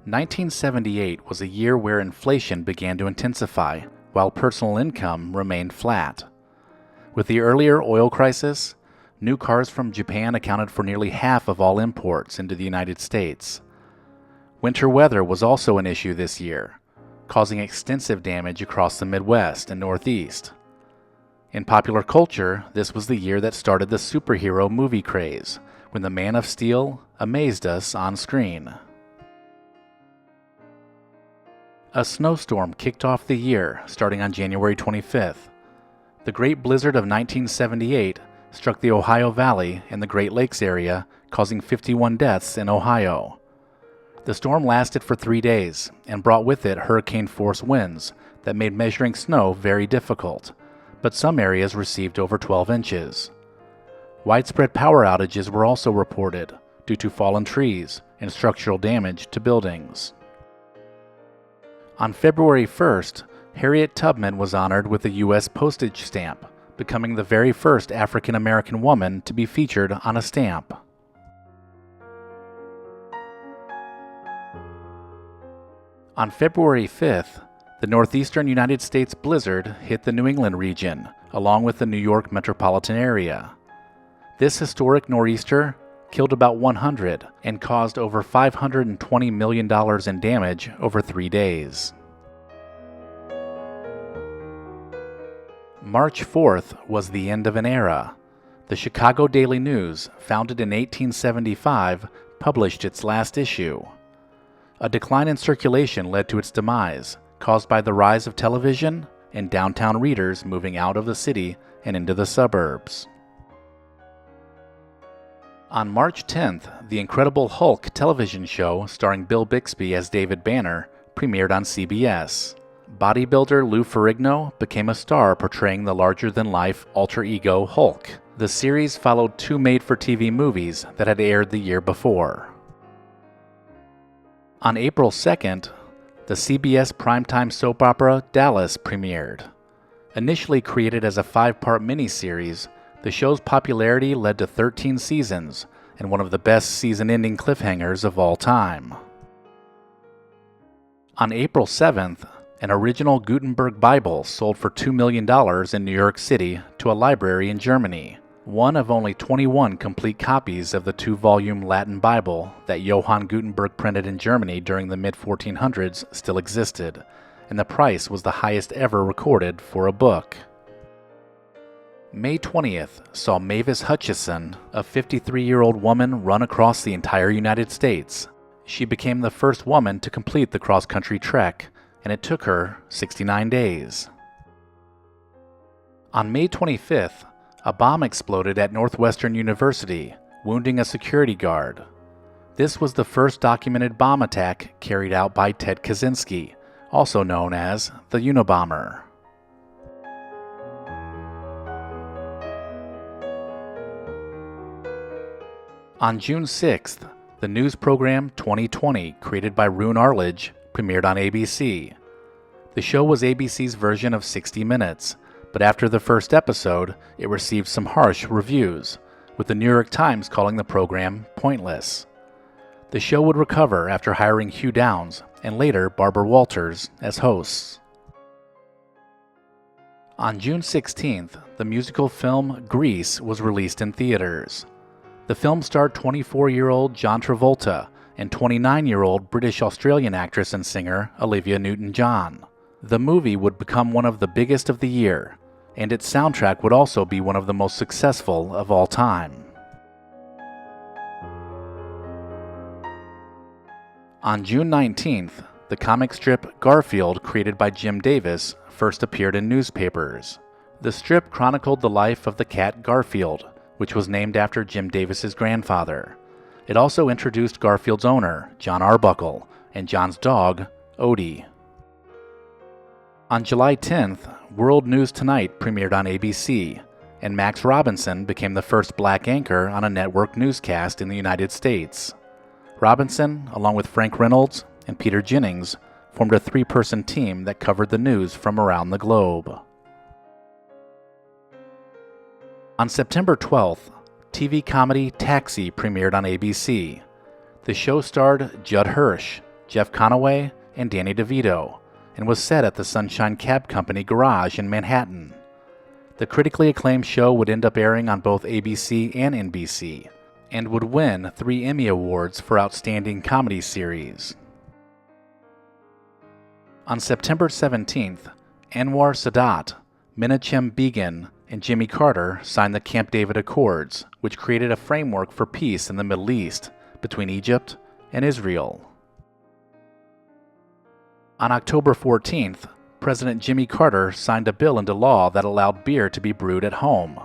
1978 was a year where inflation began to intensify, while personal income remained flat. With the earlier oil crisis, new cars from Japan accounted for nearly half of all imports into the United States. Winter weather was also an issue this year, causing extensive damage across the Midwest and Northeast. In popular culture, this was the year that started the superhero movie craze, when the Man of Steel amazed us on screen. A snowstorm kicked off the year, starting on January 25th. The Great Blizzard of 1978 struck the Ohio Valley and the Great Lakes area, causing 51 deaths in Ohio. The storm lasted for 3 days and brought with it hurricane-force winds that made measuring snow very difficult, but some areas received over 12 inches. Widespread power outages were also reported due to fallen trees and structural damage to buildings. On February 1st, Harriet Tubman was honored with a U.S. postage stamp, becoming the very first African-American woman to be featured on a stamp. On February 5th, the northeastern United States blizzard hit the New England region, along with the New York metropolitan area. This historic nor'easter killed about 100 and caused over $520 million in damage over 3 days. March 4th was the end of an era. The Chicago Daily News, founded in 1875, published its last issue. A decline in circulation led to its demise, caused by the rise of television and downtown readers moving out of the city and into the suburbs. On March 10th, the Incredible Hulk television show starring Bill Bixby as David Banner premiered on CBS. Bodybuilder Lou Ferrigno became a star portraying the larger-than-life alter ego Hulk. The series followed 2 made-for-TV movies that had aired the year before. On April 2nd, the CBS primetime soap opera Dallas premiered. Initially created as a 5-part miniseries, the show's popularity led to 13 seasons and one of the best season-ending cliffhangers of all time. On April 7th, an original Gutenberg Bible sold for $2 million in New York City to a library in Germany, one of only 21 complete copies of the 2-volume Latin Bible that Johann Gutenberg printed in Germany during the mid-1400s still existed, and the price was the highest ever recorded for a book. May 20th saw Mavis Hutchison, a 53-year-old woman, run across the entire United States. She became the first woman to complete the cross-country trek, and it took her 69 days. On May 25th, a bomb exploded at Northwestern University, wounding a security guard. This was the first documented bomb attack carried out by Ted Kaczynski, also known as the Unabomber. On June 6th, the news program 2020, created by Roone Arledge, premiered on ABC. The show was ABC's version of 60 Minutes, but after the first episode, it received some harsh reviews, with the New York Times calling the program pointless. The show would recover after hiring Hugh Downs and later Barbara Walters as hosts. On June 16th, the musical film Grease was released in theaters. The film starred 24-year-old John Travolta and 29-year-old British-Australian actress and singer Olivia Newton-John. The movie would become one of the biggest of the year, and its soundtrack would also be one of the most successful of all time. On June 19th, the comic strip Garfield, created by Jim Davis, first appeared in newspapers. The strip chronicled the life of the cat Garfield, which was named after Jim Davis's grandfather. It also introduced Garfield's owner, John Arbuckle, and John's dog, Odie. On July 10th, World News Tonight premiered on ABC, and Max Robinson became the first black anchor on a network newscast in the United States. Robinson, along with Frank Reynolds and Peter Jennings, formed a 3-person team that covered the news from around the globe. On September 12th, TV comedy Taxi premiered on ABC. The show starred Judd Hirsch, Jeff Conaway, and Danny DeVito, and was set at the Sunshine Cab Company garage in Manhattan. The critically acclaimed show would end up airing on both ABC and NBC, and would win 3 Emmy Awards for Outstanding Comedy Series. On September 17th, Anwar Sadat, Menachem Begin, and Jimmy Carter signed the Camp David Accords, which created a framework for peace in the Middle East between Egypt and Israel. On October 14th, President Jimmy Carter signed a bill into law that allowed beer to be brewed at home.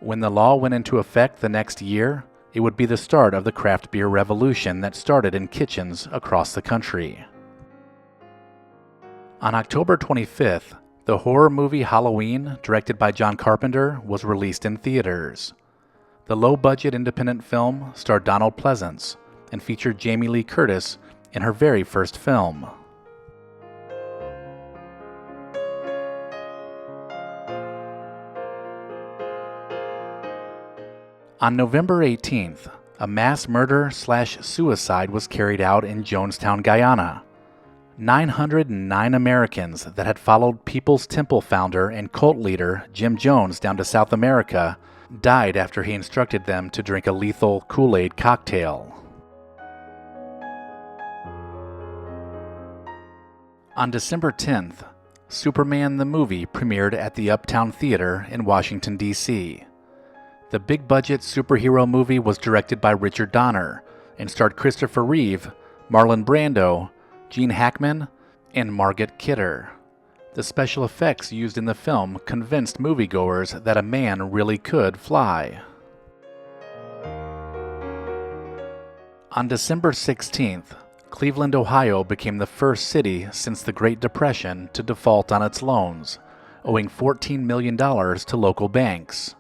When the law went into effect the next year, it would be the start of the craft beer revolution that started in kitchens across the country. On October 25th, the horror movie Halloween, directed by John Carpenter, was released in theaters. The low-budget independent film starred Donald Pleasance and featured Jamie Lee Curtis in her very first film. On November 18th, a mass murder/suicide was carried out in Jonestown, Guyana. 909 Americans that had followed People's Temple founder and cult leader Jim Jones down to South America died after he instructed them to drink a lethal Kool-Aid cocktail. On December 10th, Superman the movie premiered at the Uptown Theater in Washington, D.C. The big-budget superhero movie was directed by Richard Donner and starred Christopher Reeve, Marlon Brando, Gene Hackman, and Margot Kidder. The special effects used in the film convinced moviegoers that a man really could fly. On December 16th, Cleveland, Ohio became the first city since the Great Depression to default on its loans, owing $14 million to local banks.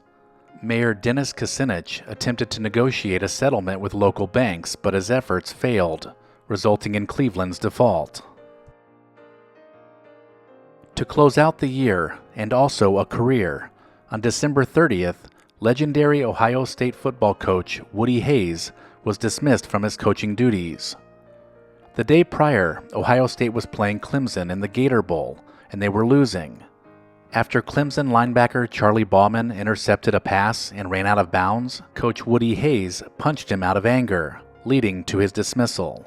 Mayor Dennis Kucinich attempted to negotiate a settlement with local banks, but his efforts failed, resulting in Cleveland's default. To close out the year, and also a career, on December 30th, legendary Ohio State football coach Woody Hayes was dismissed from his coaching duties. The day prior, Ohio State was playing Clemson in the Gator Bowl, and they were losing. After Clemson linebacker Charlie Bauman intercepted a pass and ran out of bounds, Coach Woody Hayes punched him out of anger, leading to his dismissal.